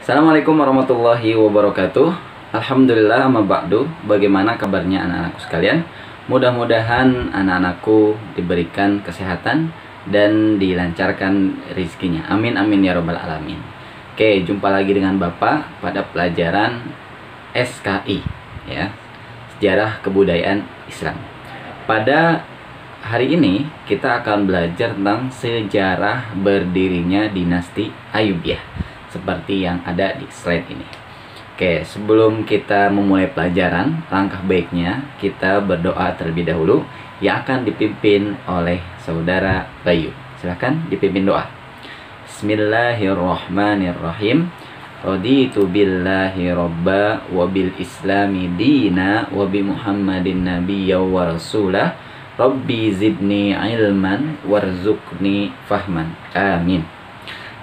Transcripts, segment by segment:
Assalamualaikum warahmatullahi wabarakatuh. Alhamdulillah amma ba'du. Bagaimana kabarnya anak-anakku sekalian? Mudah-mudahan anak-anakku diberikan kesehatan dan dilancarkan rezekinya. Amin amin ya robbal alamin. Oke, jumpa lagi dengan Bapak pada pelajaran SKI ya, Sejarah Kebudayaan Islam. Pada hari ini kita akan belajar tentang sejarah berdirinya dinasti Ayyubiyah, seperti yang ada di slide ini. Oke, sebelum kita memulai pelajaran, langkah baiknya kita berdoa terlebih dahulu yang akan dipimpin oleh saudara Bayu. Silahkan dipimpin doa. Bismillahirrahmanirrahim. Raditu billahi robba wa bil islami dina wa bi muhammadin nabiyya wa rasulah. Rabbi zidni ilman warzuqni fahman. Amin.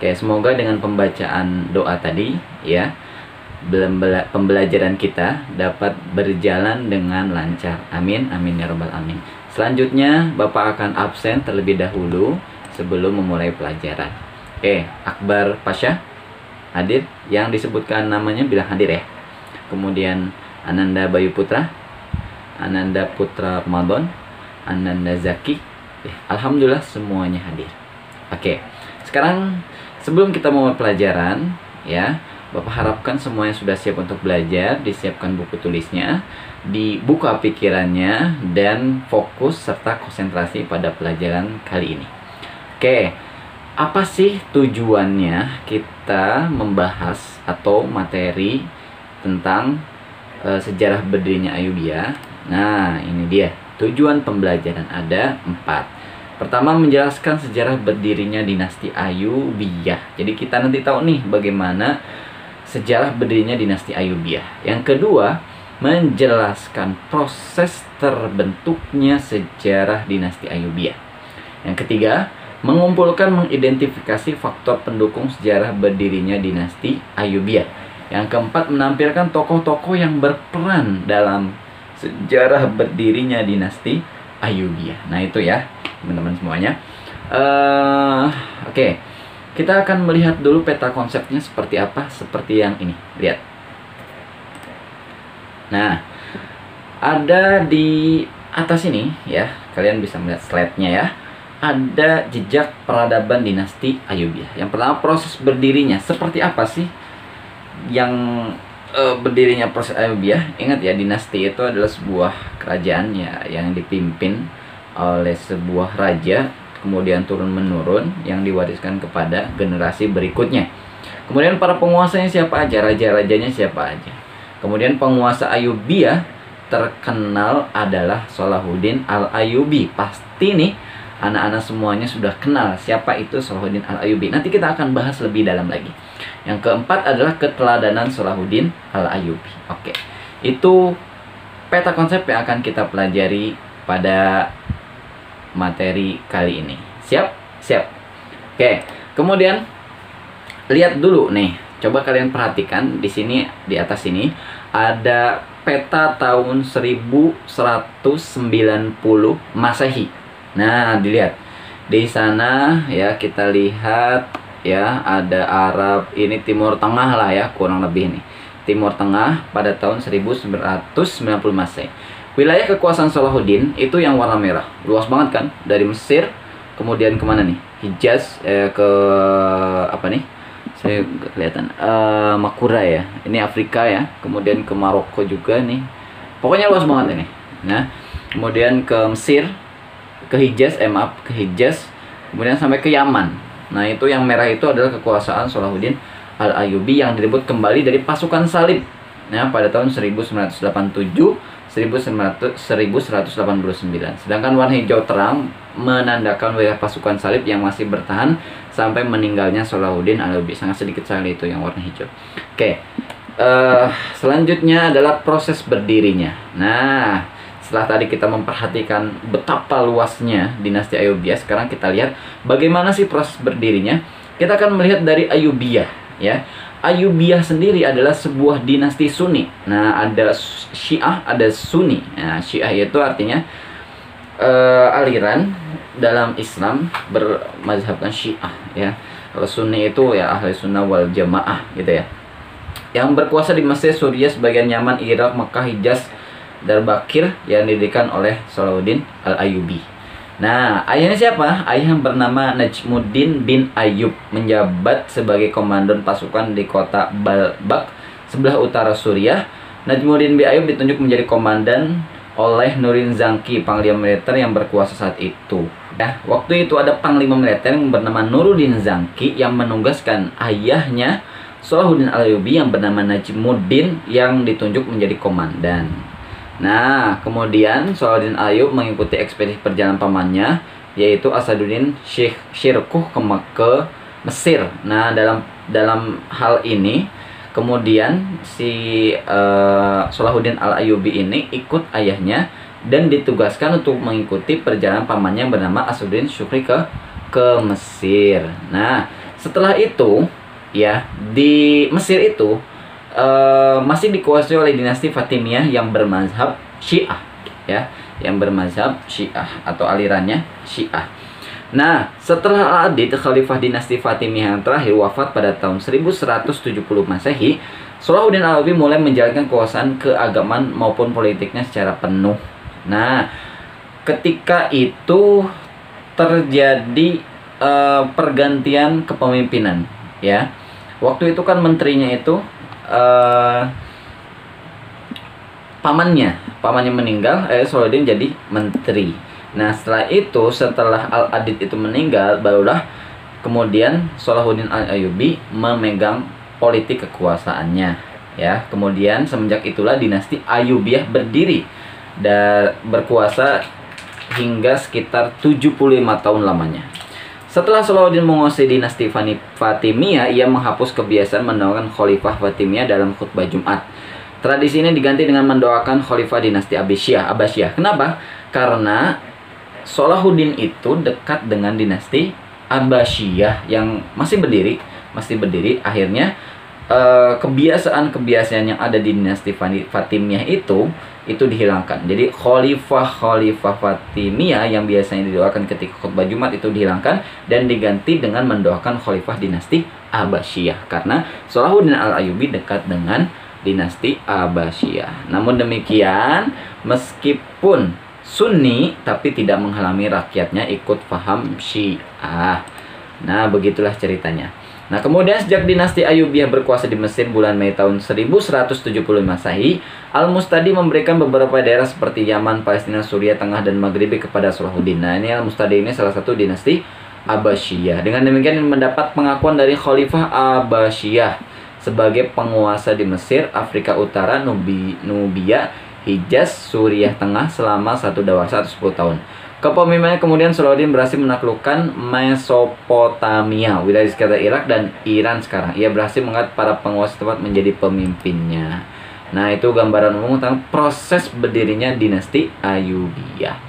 Oke, semoga dengan pembacaan doa tadi ya, pembelajaran kita dapat berjalan dengan lancar. Amin, amin ya robbal alamin. Selanjutnya Bapak akan absen terlebih dahulu sebelum memulai pelajaran. Oke, Akbar Pasha hadir, yang disebutkan namanya bilang hadir ya. Kemudian Ananda Bayu Putra, Ananda Putra Ramadan, Ananda Zaki. Alhamdulillah semuanya hadir. Oke, sekarang sebelum kita memulai pelajaran ya, Bapak harapkan semuanya sudah siap untuk belajar, disiapkan buku tulisnya, dibuka pikirannya, dan fokus serta konsentrasi pada pelajaran kali ini. Oke, apa sih tujuannya kita membahas atau materi tentang sejarah berdirinya Ayyubiyah? Nah, ini dia. Tujuan pembelajaran ada 4. Pertama, menjelaskan sejarah berdirinya dinasti Ayyubiyah. Jadi kita nanti tahu nih bagaimana sejarah berdirinya dinasti Ayyubiyah. Yang kedua, menjelaskan proses terbentuknya sejarah dinasti Ayyubiyah. Yang ketiga, mengidentifikasi faktor pendukung sejarah berdirinya dinasti Ayyubiyah. Yang keempat, menampilkan tokoh-tokoh yang berperan dalam sejarah berdirinya dinasti Ayyubiyah. Nah, itu ya teman-teman semuanya. Oke, kita akan melihat dulu peta konsepnya seperti apa, seperti yang ini. Lihat. Nah, ada di atas ini ya, kalian bisa melihat slide-nya ya. Ada jejak peradaban dinasti Ayyubiyah. Yang pertama, proses berdirinya. Seperti apa sih yang berdirinya proses Ayyubiyah? Ingat ya, dinasti itu adalah sebuah kerajaan ya, yang dipimpin oleh sebuah raja, kemudian turun-menurun yang diwariskan kepada generasi berikutnya. Kemudian para penguasanya siapa aja, raja-rajanya siapa aja. Kemudian penguasa Ayyubiyah terkenal adalah Salahuddin Al-Ayyubi. Pasti nih anak-anak semuanya sudah kenal siapa itu Salahuddin Al-Ayyubi. Nanti kita akan bahas lebih dalam lagi. Yang keempat adalah keteladanan Salahuddin Al-Ayyubi. Oke, itu peta konsep yang akan kita pelajari pada materi kali ini. Siap? Siap. Oke, kemudian lihat dulu nih. Coba kalian perhatikan di sini, di atas ini ada peta tahun 1190 Masehi. Nah, dilihat. Di sana ya, kita lihat ya, ada Arab, ini Timur Tengah lah ya, kurang lebih nih. Timur Tengah pada tahun 1990 Masehi. Wilayah kekuasaan Salahuddin itu yang warna merah, luas banget kan, dari Mesir kemudian kemana nih, Hijaz, ke apa nih, saya nggak kelihatan, Makura ya, ini Afrika ya, kemudian ke Maroko juga nih, pokoknya luas banget ini. Nah, kemudian ke Mesir, ke Hijaz, ke Hijaz, kemudian sampai ke Yaman. Nah, itu yang merah itu adalah kekuasaan Salahuddin Al-Ayyubi yang direbut kembali dari pasukan salib. Nah, pada tahun 1987 1189. Sedangkan warna hijau terang menandakan wilayah pasukan salib yang masih bertahan sampai meninggalnya Salahuddin Al-Ayyubi. Sangat sedikit sekali itu yang warna hijau. Oke, selanjutnya adalah proses berdirinya. Nah, setelah tadi kita memperhatikan betapa luasnya dinasti Ayyubiyah, sekarang kita lihat bagaimana sih proses berdirinya. Kita akan melihat dari Ayyubiyah ya. Ayyubiyah sendiri adalah sebuah dinasti Sunni. Nah, ada Syiah, ada Sunni. Nah, Syiah itu artinya aliran dalam Islam bermazhabkan Syiah ya. Kalau Sunni itu ya ahli sunnah wal jamaah gitu ya. yang berkuasa di Mesir, Suriah, sebagian Yaman, Irak, Mekah, Hijaz, Darbakir, yang didirikan oleh Salahuddin Al-Ayyubi. Nah, ayahnya siapa? Ayah yang bernama Najmuddin bin Ayyub menjabat sebagai komandan pasukan di kota Balbak, sebelah utara Suriah. Najmuddin bin Ayyub ditunjuk menjadi komandan oleh Nurin Zanki, panglima militer yang berkuasa saat itu. Nah, waktu itu ada panglima militer yang bernama Nuruddin Zanki yang menugaskan ayahnya Salahuddin Al-Ayyubi yang bernama Najmuddin yang ditunjuk menjadi komandan. Nah, kemudian Salahuddin Al-Ayyub mengikuti ekspedisi perjalanan pamannya, yaitu Asaduddin Syirkuh ke Mesir. Nah, dalam hal ini kemudian si Salahuddin Al-Ayyubi ini ikut ayahnya dan ditugaskan untuk mengikuti perjalanan pamannya yang bernama Asaduddin Syukri ke Mesir. Nah, setelah itu ya, di Mesir itu masih dikuasai oleh dinasti Fatimiyah yang bermazhab Syiah, ya, yang bermazhab Syiah atau alirannya Syiah. Nah, setelah Al-Adid, khalifah dinasti Fatimiyah yang terakhir wafat pada tahun 1170 Masehi, Salahuddin Al-Ayyubi mulai menjalankan kekuasaan keagamaan maupun politiknya secara penuh. Nah, ketika itu terjadi pergantian kepemimpinan, ya. Waktu itu kan menterinya itu pamannya meninggal, Salahuddin jadi menteri. Nah, setelah Al-Adid itu meninggal, barulah kemudian Salahuddin Al-Ayyubi memegang politik kekuasaannya, ya. Kemudian semenjak itulah dinasti Ayyubiyah berdiri dan berkuasa hingga sekitar 75 tahun lamanya. Setelah Salahuddin menguasai dinasti Fatimiyah, ia menghapus kebiasaan mendoakan Khalifah Fatimiyah dalam khutbah Jumat. Tradisi ini diganti dengan mendoakan Khalifah dinasti Abbasiyah. Kenapa? Karena Salahuddin itu dekat dengan dinasti Abbasiyah yang masih berdiri. Akhirnya kebiasaan-kebiasaan yang ada di dinasti Fatimiyah itu dihilangkan. Jadi khalifah Fatimiyah yang biasanya didoakan ketika khutbah Jumat itu dihilangkan dan diganti dengan mendoakan khalifah dinasti Abbasiyah, karena Salahuddin Al-Ayyubi dekat dengan dinasti Abbasiyah. Namun demikian, meskipun Sunni tapi tidak menghalangi rakyatnya ikut paham Syiah. Nah, begitulah ceritanya. Nah, kemudian sejak dinasti Ayyubiyah berkuasa di Mesir bulan Mei tahun 1170 Masehi, Al-Mustadi memberikan beberapa daerah seperti Yaman, Palestina, Suriah Tengah, dan Maghribi kepada Salahuddin. Nah, ini Al-Mustadi ini salah satu dinasti Abbasiyah. Dengan demikian mendapat pengakuan dari Khalifah Abbasiyah sebagai penguasa di Mesir, Afrika Utara, Nubia, Hijaz, Suriah Tengah selama satu dawasa atau 10 tahun. Kepemimpinannya kemudian Salahuddin berhasil menaklukkan Mesopotamia, wilayah di sekitar Irak dan Iran sekarang. Ia berhasil mengangkat para penguasa tempat menjadi pemimpinnya. Nah, itu gambaran umum tentang proses berdirinya dinasti Ayyubiyah.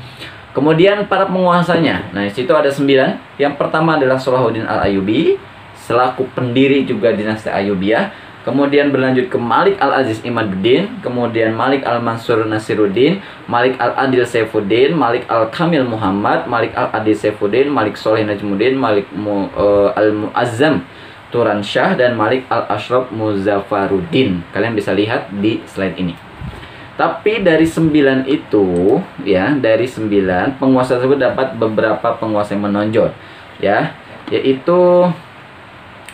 Kemudian para penguasanya. Nah, di situ ada 9. Yang pertama adalah Salahuddin Al-Ayyubi selaku pendiri juga dinasti Ayyubiyah. Kemudian berlanjut ke Malik Al-Aziz Imaduddin, kemudian Malik Al-Mansur Nasiruddin, Malik Al-Adil Saifuddin, Malik Al-Kamil Muhammad, Malik Al-Adil Saifuddin, Malik Soleh Najmuddin, Malik Al-Muazzam Turansyah, dan Malik Al-Ashraf Muzaffaruddin. Kalian bisa lihat di slide ini. Tapi dari 9 itu, ya, dari 9 penguasa tersebut dapat beberapa penguasa yang menonjol, ya, yaitu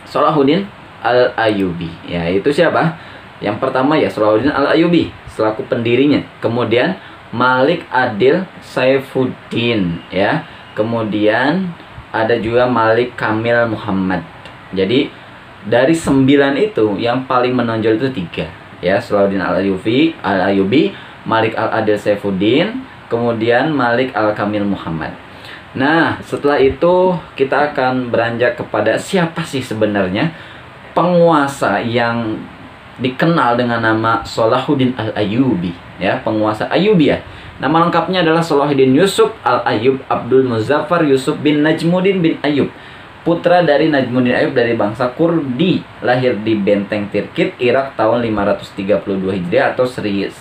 Salahuddin Al-Ayyubi. Ya, itu siapa? Yang pertama ya Salahuddin Al-Ayyubi selaku pendirinya. Kemudian Malik Adil Saifuddin, ya. Kemudian ada juga Malik Kamil Muhammad. Jadi dari 9 itu yang paling menonjol itu 3, ya. Salahuddin Al-Ayyubi, Malik Al-Adil Saifuddin, kemudian Malik Al-Kamil Muhammad. Nah, setelah itu kita akan beranjak kepada siapa sih sebenarnya penguasa yang dikenal dengan nama Salahuddin Al-Ayyubi, ya, penguasa Ayyubiyah. Nama lengkapnya adalah Salahuddin Yusuf Al-Ayyub Abdul Muzaffar Yusuf bin Najmuddin bin Ayyub, putra dari Najmuddin Ayyub dari bangsa Kurdi, lahir di Benteng Tirkit, Irak tahun 532 Hijriah atau 1137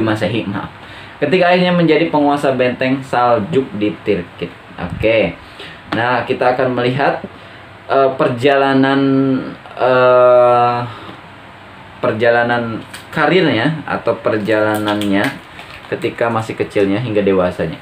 Masehi, maaf. Ketika akhirnya menjadi penguasa benteng Saljuk di Tirkit. Oke. Nah, kita akan melihat perjalanan karirnya atau perjalanannya ketika masih kecilnya hingga dewasanya.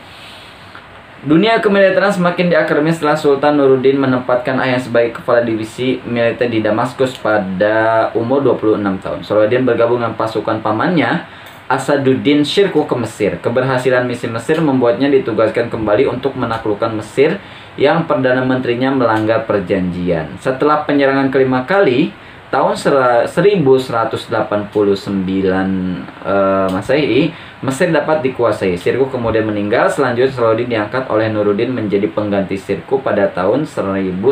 Dunia kemiliteran semakin diakrami setelah Sultan Nuruddin menempatkan ayah sebagai kepala divisi militer di Damaskus pada umur 26 tahun. Salahuddin bergabung dengan pasukan pamannya Asaduddin Shirkuh ke Mesir. Keberhasilan misi Mesir membuatnya ditugaskan kembali untuk menaklukkan Mesir yang Perdana Menterinya melanggar perjanjian. Setelah penyerangan kelima kali, tahun 1189 Masehi, Mesir dapat dikuasai. Shirkuh kemudian meninggal. Selanjutnya Salahuddin diangkat oleh Nuruddin menjadi pengganti Shirkuh pada tahun 1169.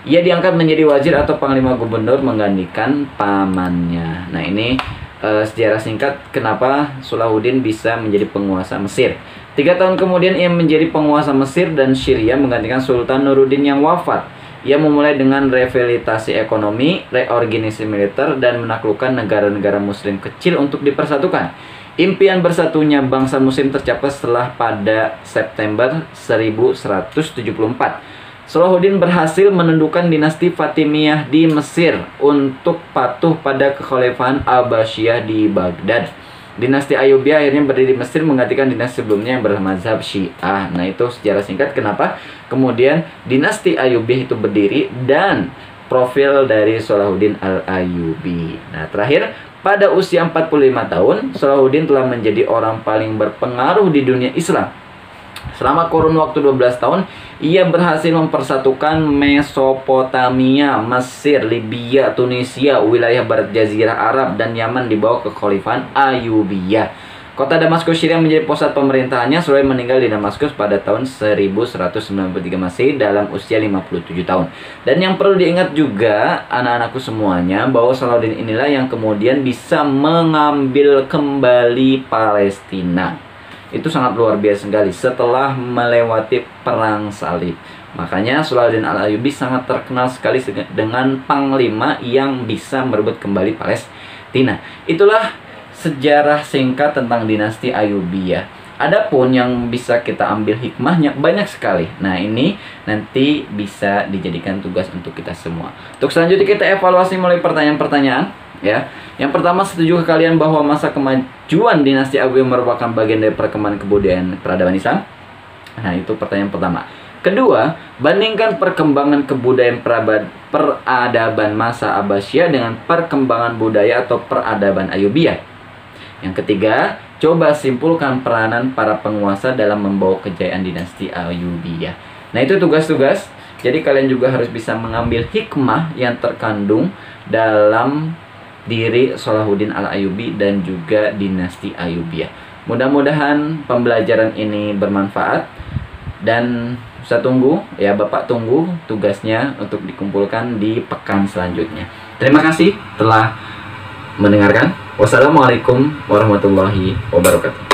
Ia diangkat menjadi wazir atau panglima gubernur menggantikan pamannya. Nah, ini sejarah singkat kenapa Salahuddin bisa menjadi penguasa Mesir. 3 tahun kemudian ia menjadi penguasa Mesir dan Syria menggantikan Sultan Nuruddin yang wafat. Ia memulai dengan revitalisasi ekonomi, reorganisasi militer, dan menaklukkan negara-negara muslim kecil untuk dipersatukan. Impian bersatunya bangsa muslim tercapai setelah pada September 1174. Salahuddin berhasil menundukkan dinasti Fatimiyah di Mesir untuk patuh pada kekhalifahan Abbasiyah di Baghdad. Dinasti Ayyubiyah akhirnya berdiri di Mesir menggantikan dinasti sebelumnya yang bermazhab Syiah. Nah, itu sejarah singkat kenapa kemudian dinasti Ayyubiyah itu berdiri dan profil dari Salahuddin Al-Ayyubi. Nah, terakhir, pada usia 45 tahun, Salahuddin telah menjadi orang paling berpengaruh di dunia Islam. Selama kurun waktu 12 tahun, ia berhasil mempersatukan Mesopotamia, Mesir, Libya, Tunisia, wilayah Barat Jazirah Arab, dan Yaman di bawah kekhalifahan Ayyubiyah. Kota Damaskus Syria menjadi pusat pemerintahannya. Salahuddin meninggal di Damaskus pada tahun 1193 Masehi dalam usia 57 tahun. Dan yang perlu diingat juga anak-anakku semuanya bahwa Salahuddin inilah yang kemudian bisa mengambil kembali Palestina. Itu sangat luar biasa sekali setelah melewati perang salib. Makanya Salahuddin Al-Ayyubi sangat terkenal sekali dengan panglima yang bisa merebut kembali Palestina. Itulah sejarah singkat tentang dinasti Ayyubiyah. Adapun yang bisa kita ambil hikmahnya banyak sekali. Nah, ini nanti bisa dijadikan tugas untuk kita semua. Untuk selanjutnya kita evaluasi melalui pertanyaan-pertanyaan. Ya, yang pertama, setujukah kalian bahwa masa kemajuan dinasti Ayyubiyah merupakan bagian dari perkembangan kebudayaan peradaban Islam? Nah, itu pertanyaan pertama. Kedua, bandingkan perkembangan kebudayaan peradaban masa Abbasiyah dengan perkembangan budaya atau peradaban Ayyubiyah. Yang ketiga, coba simpulkan peranan para penguasa dalam membawa kejayaan dinasti Ayyubiyah. Nah, itu tugas-tugas. Jadi kalian juga harus bisa mengambil hikmah yang terkandung dalam diri Salahuddin Al-Ayyubi dan juga dinasti Ayyubiyah. Mudah-mudahan pembelajaran ini bermanfaat dan saya tunggu ya, Bapak tunggu tugasnya untuk dikumpulkan di pekan selanjutnya. Terima kasih telah mendengarkan. Wassalamualaikum warahmatullahi wabarakatuh.